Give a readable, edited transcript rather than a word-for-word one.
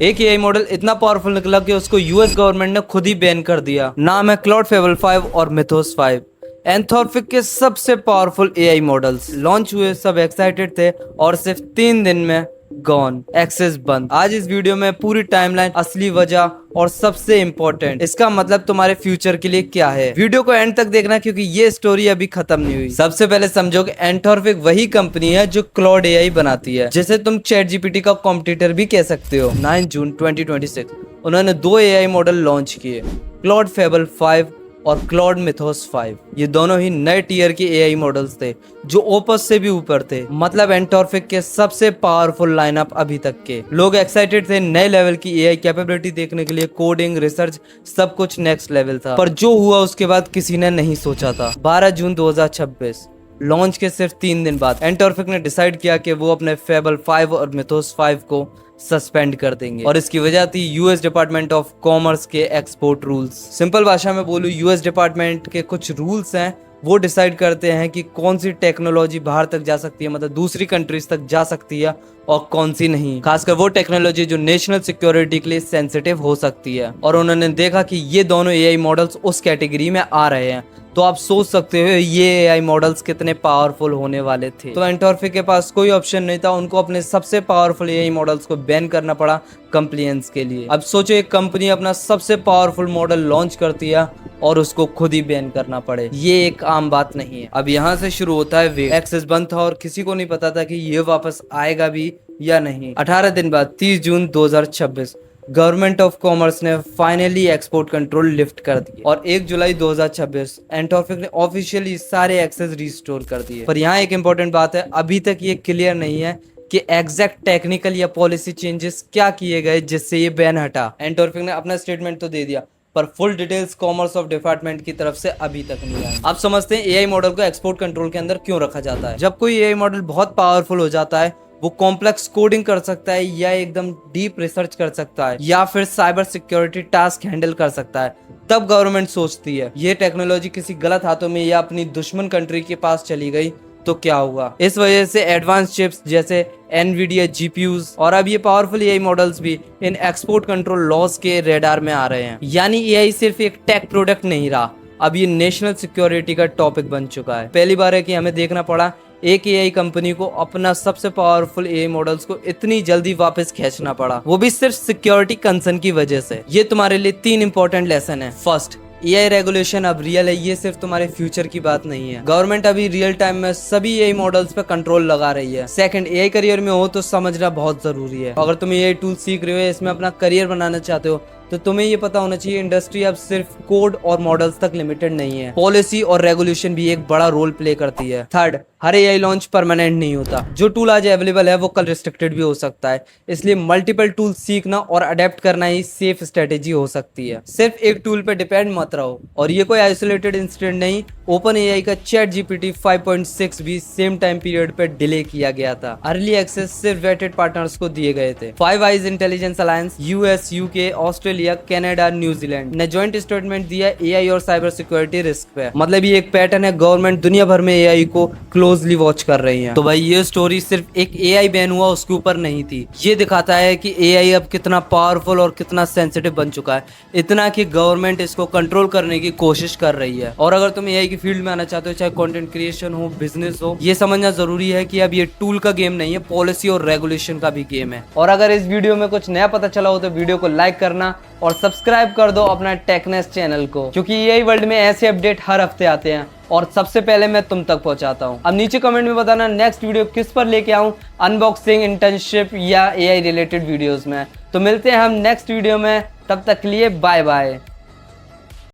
एक AI model इतना powerful निकला कि उसको यूएस गवर्नमेंट ने खुद ही बैन कर दिया। नाम है क्लॉड फेबल 5 और मिथोस 5। एंथोर्पिक के सबसे पावरफुल एआई मॉडल्स लॉन्च हुए, सब एक्साइटेड थे और सिर्फ 3 दिन में गॉन, एक्सेस बंद। आज इस वीडियो में पूरी टाइमलाइन, असली वजह और सबसे इम्पोर्टेंट इसका मतलब तुम्हारे फ्यूचर के लिए क्या है। वीडियो को एंड तक देखना क्योंकि ये स्टोरी अभी खत्म नहीं हुई। सबसे पहले समझो कि एंथोर्पिक वही कंपनी है जो क्लॉड एआई बनाती है, जिसे तुम चैट जीपीटी का कॉम्पिटिटर भी कह सकते हो। 9 जून 2026 उन्होंने 2 एआई मॉडल लॉन्च किए, क्लॉड फेबल 5 और क्लॉड मिथोस 5। ये दोनों ही नए टीयर के एआई मॉडल्स थे जो ओपस से भी ऊपर थे, मतलब एंथोर्पिक के सबसे पावरफुल लाइनअप अभी तक के। लोग एक्साइटेड थे नए लेवल की एआई कैपेबिलिटी देखने के लिए। कोडिंग, रिसर्च, सब कुछ नेक्स्ट लेवल था। पर जो हुआ उसके बाद किसी ने नहीं सोचा था। 12 जून 2026 लॉन्च के सिर्फ 3 दिन बाद एंथोर्पिक ने डिसाइड किया कि वो अपने फेबल 5 और मिथोस 5 को सस्पेंड कर देंगे, और इसकी वजह थी यूएस डिपार्टमेंट ऑफ कॉमर्स के एक्सपोर्ट रूल्स। सिंपल भाषा में बोलूं, यूएस डिपार्टमेंट के कुछ रूल्स हैं, वो डिसाइड करते हैं कि कौन सी टेक्नोलॉजी बाहर तक जा सकती है, मतलब दूसरी कंट्रीज तक जा सकती है, और कौन सी नहीं। खासकर वो टेक्नोलॉजी जो नेशनल सिक्योरिटी के लिए सेंसिटिव हो सकती है। और उन्होंने देखा कि ये दोनों एआई मॉडल्स उस कैटेगरी में आ रहे हैं। तो आप सोच सकते हो ये एआई मॉडल्स कितने पावरफुल होने वाले थे। तो एंथोर्पिक के पास कोई ऑप्शन नहीं था, उनको अपने सबसे पावरफुल एआई मॉडल्स को बैन करना पड़ा कंप्लायंस के लिए। अब सोचो एक कंपनी अपना सबसे पावरफुल मॉडल लॉन्च करती है और उसको खुद ही बैन करना पड़े, ये एक आम बात नहीं है। अब यहाँ से शुरू होता है वेट। एक्सेस बंद था और किसी को नहीं पता था कि ये वापस आएगा भी या नहीं। 18 दिन बाद 30 जून 2026 गवर्नमेंट ऑफ कॉमर्स ने फाइनली एक्सपोर्ट कंट्रोल लिफ्ट कर दिया, और 1 जुलाई 2026 एंथोर्पिक ने ऑफिशियली सारे एक्सेस रिस्टोर कर दिए। पर यहाँ एक इंपॉर्टेंट बात है, अभी तक ये क्लियर नहीं है कि एग्जैक्ट टेक्निकल या पॉलिसी चेंजेस क्या किए गए जिससे ये बैन हटा। एंथोर्पिक ने अपना स्टेटमेंट तो दे दिया, पर full details commerce of department की तरफ से अभी तक नहीं आए। आप समझते हैं एआई मॉडल को एक्सपोर्ट कंट्रोल के अंदर क्यों रखा जाता है। जब कोई एआई मॉडल बहुत पावरफुल हो जाता है, वो कॉम्प्लेक्स कोडिंग कर सकता है, या एकदम डीप रिसर्च कर सकता है, या फिर साइबर सिक्योरिटी टास्क हैंडल कर सकता है, तब गवर्नमेंट सोचती है ये टेक्नोलॉजी किसी गलत हाथों में या अपनी दुश्मन कंट्री के पास चली गई तो क्या हुआ। इस वजह से एडवांस चिप्स जैसे एनवीडिया जीपीयूज और अब ये पावरफुल एआई मॉडल्स भी इन एक्सपोर्ट कंट्रोल लॉज के रेडार में आ रहे हैं। यानी एआई सिर्फ एक टेक प्रोडक्ट नहीं रहा, अब ये नेशनल सिक्योरिटी का टॉपिक बन चुका है। पहली बार है कि हमें देखना पड़ा एक एआई कंपनी को अपना सबसे पावरफुल एआई मॉडल्स को इतनी जल्दी वापस खींचना पड़ा, वो भी सिर्फ सिक्योरिटी कंसर्न की वजह से। ये तुम्हारे लिए 3 इंपॉर्टेंट लेसन है। फर्स्ट, एआई रेगुलेशन अब रियल है, ये सिर्फ तुम्हारे फ्यूचर की बात नहीं है। गवर्नमेंट अभी रियल टाइम में सभी एआई मॉडल्स पे कंट्रोल लगा रही है। सेकंड, एआई करियर में हो तो समझना बहुत जरूरी है। अगर तुम एआई टूल सीख रहे हो, इसमें अपना करियर बनाना चाहते हो, तो तुम्हें ये पता होना चाहिए इंडस्ट्री अब सिर्फ कोड और मॉडल्स तक लिमिटेड नहीं है, पॉलिसी और रेगुलेशन भी एक बड़ा रोल प्ले करती है। थर्ड, हर एआई लॉन्च परमानेंट नहीं होता। जो टूल आज अवेलेबल है वो कल रिस्ट्रिक्टेड भी हो सकता है, इसलिए मल्टीपल टूल सीखना और अडेप्ट करना ही सेफ स्ट्रेटेजी हो सकती है। सिर्फ एक टूल पे डिपेंड मत रहो। और ये कोई आइसोलेटेड इंसिडेंट नहीं, ओपन एआई का चैट जीपीटी 5.6 भी सेम टाइम पीरियड पे डिले किया गया था। अर्ली एक्सेस सिर्फ वेटेड पार्टनर्स को दिए गए थे। Five eyes intelligence alliance, US, UK, Australia, Canada, New Zealand ने जॉइंट स्टेटमेंट दिया एआई और साइबर सिक्योरिटी रिस्क पे। मतलब ये एक पैटर्न है, गवर्नमेंट दुनिया भर में एआई को क्लोजली वॉच कर रही है। तो भाई ये स्टोरी सिर्फ एक एआई बैन हुआ उसके ऊपर नहीं थी, ये दिखाता है कि एआई अब कितना पावरफुल और कितना सेंसिटिव बन चुका है, इतना कि गवर्नमेंट इसको कंट्रोल करने की कोशिश कर रही है। और अगर तुम एआई की फील्ड में आना चाहते हो, चाहे कंटेंट क्रिएशन हो, बिजनेस हो, ये समझना जरूरी है कि अब ये टूल का गेम नहीं है, पॉलिसी और रेगुलेशन का भी गेम है। और अगर इस वीडियो में कुछ नया पता चला हो तो वीडियो को लाइक करना और सब्सक्राइब कर दो अपना टेकनेस चैनल को, क्योंकि एआई वर्ल्ड में ऐसे अपडेट हर हफ्ते आते हैं और सबसे पहले मैं तुम तक पहुंचाता हूं। अब नीचे कमेंट में बताना नेक्स्ट वीडियो किस पर लेके आऊं, अनबॉक्सिंग, इंटर्नशिप या एआई रिलेटेड वीडियोस में। तो मिलते हैं हम नेक्स्ट वीडियो में, तब तक के लिए बाय बाय।